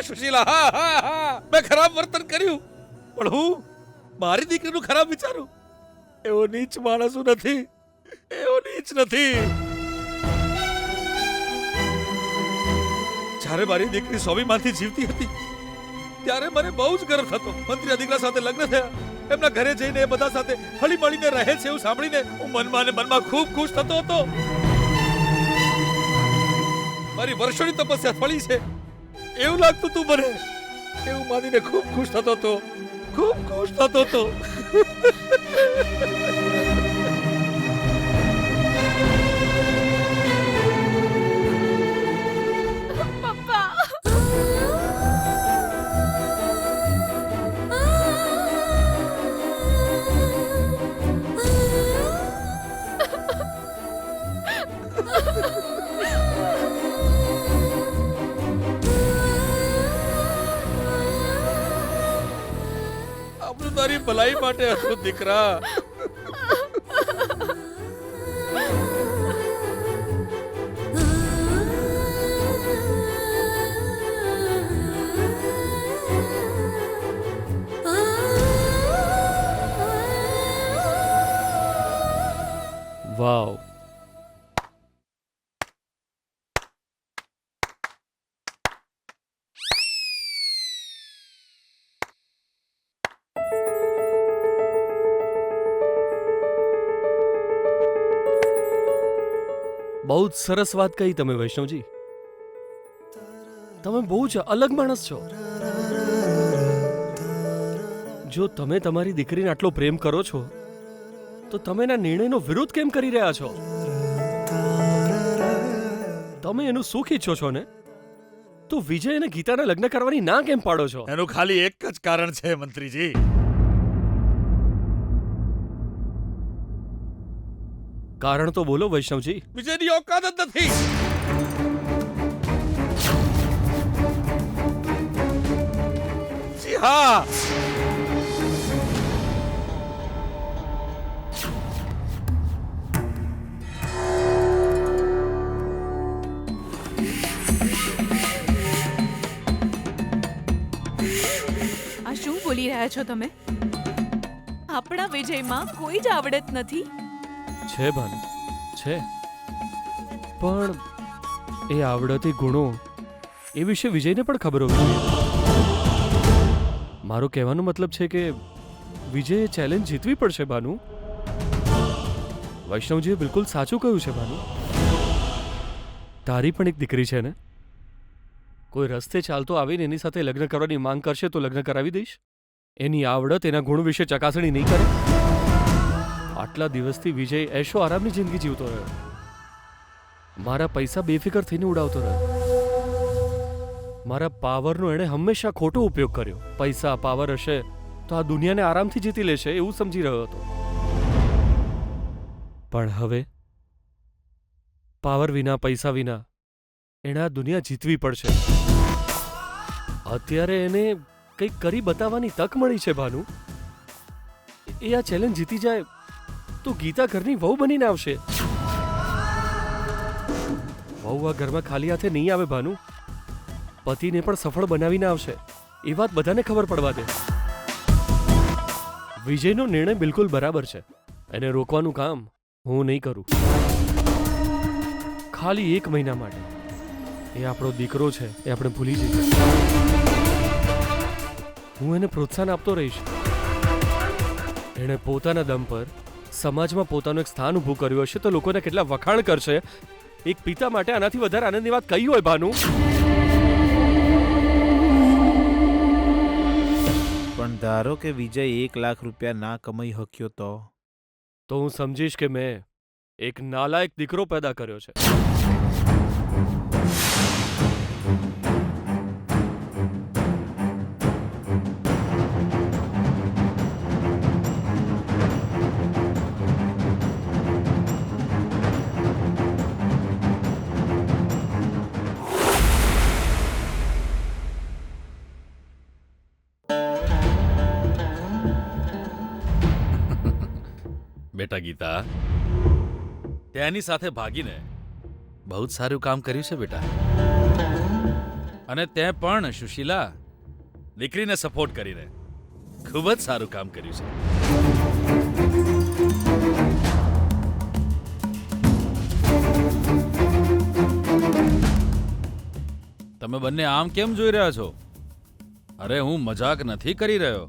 સુશીલા, હા હા હા, મેં ખરાબ વર્તન કર્યું, પણ હું મારી દીકરીનું ખરાબ વિચારું એવો નીચ માણસ હું નથી, એવો નીચ નથી. જ્યારે મારી દીકરી સ્વાભિમાનથી જીવતી હતી ત્યારે મને બહુ જ ગર્વ થતો. મંત્રી દીકરા સાથે લગ્ન થયા, એમના ઘરે જઈને એ બધા સાથે હળી મળીને રહે છે એવું સાંભળીને હું મનમાં ને મનમાં ખૂબ ખુશ થતો હતો. મારી વર્ષોની તપસ્યા ફળી છે એવું લાગતું તું મને, એવું માનીને ખૂબ ખુશ થતો હતો, ખૂબ ખુશ થતો હતો. પપ્પા, આપણું તારી ભલાઈ માટે હતું દીકરા. વાવ, બહુ જ સરસ વાત કહી તમે વૈષ્ણવજી. તમે બહુ જ અલગ માણસ છો. જો તમે તમારી દીકરીને આટલો પ્રેમ કરો છો તો તમે એના નિર્ણયનો વિરોધ કેમ કરી રહ્યા છો? તમે એનું સુખ ઈચ્છો છો ને, તો વિજય અને ગીતાના લગ્ન કરવાની ના કેમ પાડો છો? એનું ખાલી એક જ કારણ છે મંત્રીજી. કારણ તો બોલો વૈષ્ણવજી. વિજયની औकात જ નથી. જી હા, આ શું બોલી રહ્યા છો તમે? આપણા વિજયમાં કોઈ જ આવડત નથી. છે ભાનુ, છે, પણ એ આવડતી ગુણો એ વિશે વિજયને પણ ખબર હોવી જોઈએ. મારો કહેવાનો મતલબ છે કે વિજયે ચેલેન્જ જીતવી પડશે ભાનુ. વૈષ્ણવજીએ બિલકુલ સાચું કહ્યું છે ભાનુ. તારી પણ એક દીકરી છે ને? કોઈ રસ્તે ચાલતો આવીને એની સાથે લગ્ન કરવાની માંગ કરશે તો લગ્ન કરાવી દઈશ? એની આવડત, એના ગુણ વિશે ચકાસણી નહીં કરે? આટલા દિવસથી વિજય એશો આરામની જિંદગી જીવતો રહ્યો. મારા પૈસા બેફિકર થઈને ઉડાવતો રહ્યો. મારા પાવરનો એણે હંમેશા ખોટો ઉપયોગ કર્યો. પૈસા પાવર હશે તો આ દુનિયાને આરામથી જીતી લેશે એવું સમજી રહ્યો હતો. પણ હવે પાવર વિના, પૈસા વિના એણે આ દુનિયા જીતવી પડશે. અત્યારે એને કંઈક કરી બતાવવાની તક મળી છે ભાનુ. એ આ ચેલેન્જ જીતી જાય તો ગીતા ઘરની વહુ બનીને આવશે. વહુ આ ઘરમાં ખાલી હાથે નહીં આવે ભાનુ. પતિને પણ સફળ બનાવીને આવશે. એ વાત બધાને ખબર પડવા દે. વિજયનો નિર્ણય બિલકુલ બરાબર છે. એને રોકવાનું કામ હું નહીં કરું. ખાલી 1 મહિના માટે. એ આપણો દીકરો છે, એ આપણે ભૂલી જઈએ. હું એને પ્રોત્સાહન આપતો રહીશ. એણે પોતાના દમ પર સમાજમાં પોતાનું એક સ્થાન ઊભું કર્યું હશે તો લોકોને કેટલા વખાણ કરશે. એક પિતા માટે આનાથી વધારે આનંદની વાત કઈ હોય ભાનુ? પણ ધારો કે વિજય 1 લાખ રૂપિયા ના કમાઈ શક્યો તો હું સમજીશ કે મેં એક નાલાયક દીકરો પેદા કર્યો છે. બેટા ગીતા, તેની સાથે ભાગીને બહુ જ સારું કામ કર્યું છે બેટા. અને તે પણ સુશીલા દીકરીને સપોર્ટ કરીને ખૂબ જ સારું કામ કર્યું છે. તમે બંને આમ કેમ જોઈ રહ્યા છો? અરે હું મજાક નથી કરી રહ્યો.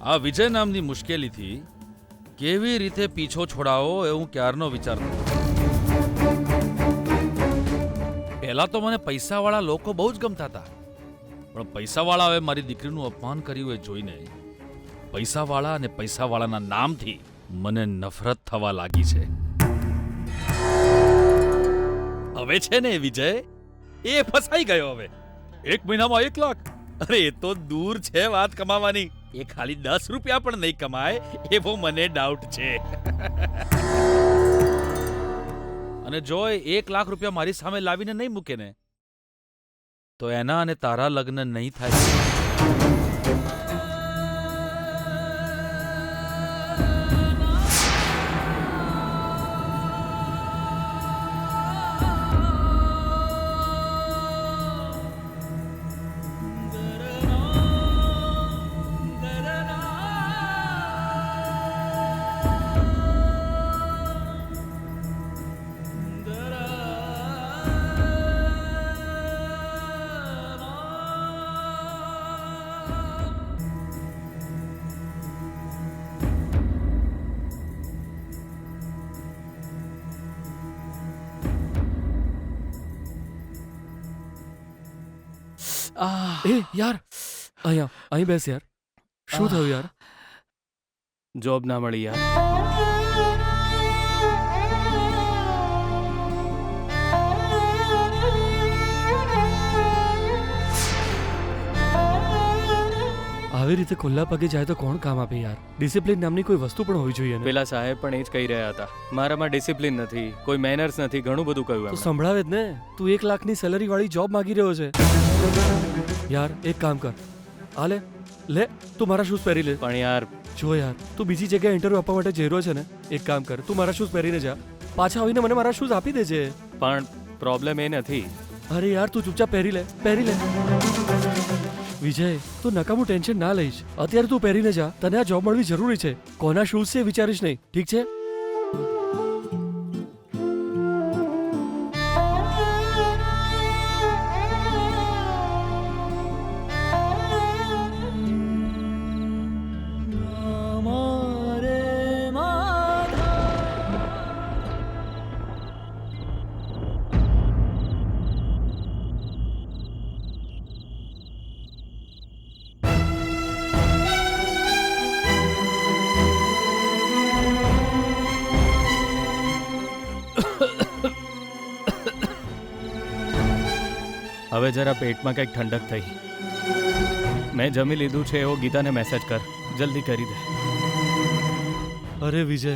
આ વિજય નામની મુશ્કેલીથી કેવી રીતે પીછો છોડાવો એ હું ક્યારનો વિચારતો હતો. પહેલા તો મને પૈસાવાળા લોકો બહુ જ ગમતા હતા, પણ પૈસાવાળાએ મારી દીકરીનું અપમાન કર્યું એ જોઈને પૈસાવાળા અને પૈસાવાળાના નામથી મને નફરત થવા લાગી છે. હવે છે ને વિજય, એ ફસાઈ ગયો. હવે 1 મહિનામાં 1 લાખ, અરે એ તો દૂર છે વાત કમાવાની. એ ખાલી 10 રૂપિયા પણ નહીં કમાય એવો મને ડાઉટ છે. અને જો એ 1 લાખ રૂપિયા મારી સામે લાવીને નહીં મૂકે ને, તો એના અને તારા લગ્ન નહીં થાય. એ યાર, અહીં બેસ યાર. શું થયું યાર? જોબ ના મળી યાર. આવી રીતે ખુલ્લા પગે જાય તો કોણ કામ આપે યાર? ડિસિપ્લિન નામની કોઈ વસ્તુ પણ હોવી જોઈએ ને. પેલા સાહેબ પણ એ જ કહી રહ્યા હતા, મારામાં ડિસિપ્લિન નથી, કોઈ મેનર્સ નથી, ઘણું બધું કહ્યું તો એમણે. સંભળાવે જ ને. તું 1 લાખની સેલરી વાળી જોબ માંગી રહ્યો છે યાર. એક કામ કર, આ લે તું મારા શૂઝ પહેરી લે. પણ યાર, જો યાર, તું બીજી જગ્યાએ ઇન્ટરવ્યુ આપવા માટે જઈ રહ્યો છે ને, એક કામ કર, તું મારા શૂઝ પહેરીને જા, પાછા આવીને મને મારા શૂઝ આપી દેજે. પણ પ્રોબ્લેમ એ નથી. અરે યાર, તું ચૂપચાપ પહેરી લે. વિજય, તું નકામું ટેન્શન ના લઈશ. અત્યારે તું પહેરીને જા, તને આ જોબ મળવી જરૂરી છે. કોના શૂઝ છે એ વિચારીશ નહીં, ઠીક છે? હવે જરા પેટમાં કંઈક ઠંડક થઈ. મેં જમી લીધું છે એવો ગીતાને મેસેજ કર, જલ્દી કરી દે. અરે વિજય,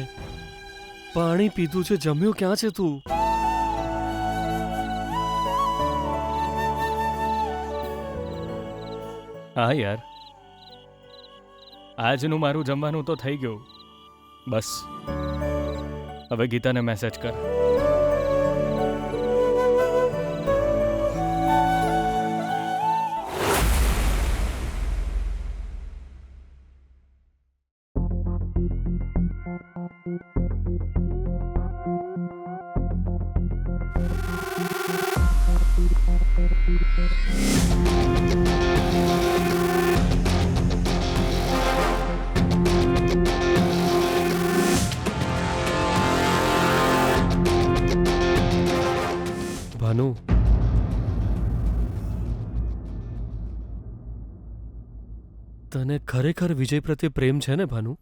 પાણી પીધું છે, જમ્યું ક્યાં છે તું? હા યાર, આજનું મારું જમવાનું તો થઈ ગયું. બસ હવે ગીતાને મેસેજ કર. ભાનુ, તને ખરેખર વિજય પ્રત્યે પ્રેમ છે ને ભાનુ?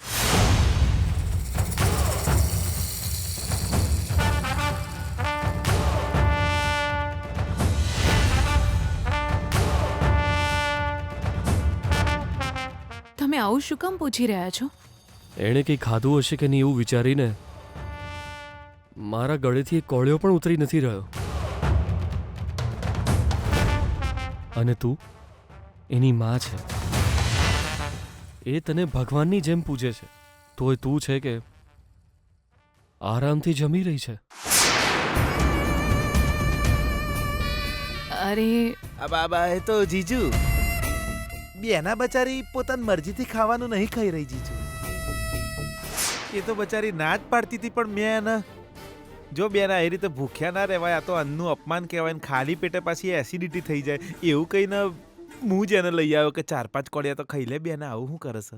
તમે આવું શું કામ પૂછી રહ્યા છો? એણે કંઈ ખાધું હશે કે નહીં એવું વિચારીને મારા ગળેથી એક કોળિયો પણ ઉતરી નથી રહ્યો. અને તું એની માં છે. એ તને ભગવાનની જેમ પૂજે છે, તોય તું છે કે આરામથી જમી રહી છે. અરે બાબા એ તો જીજુ બેના બચારી પોતાની મરજીથી ખાવાનું નહીં ખાઈ રહી જીજુ. એ તો બચારી ના જ પાડતી હતી પણ મેં એને જો બેના એ રીતે ભૂખ્યા ના રહેવાય. આ તો અન્નનું અપમાન કહેવાય ને ખાલી પેટે પાછી એસિડિટી થઈ જાય એવું કહીને હું જ એને લઈ આવ્યો કે 4-5 કોડિયા તો ખાઈ લે બેના. આવું શું કરે છે?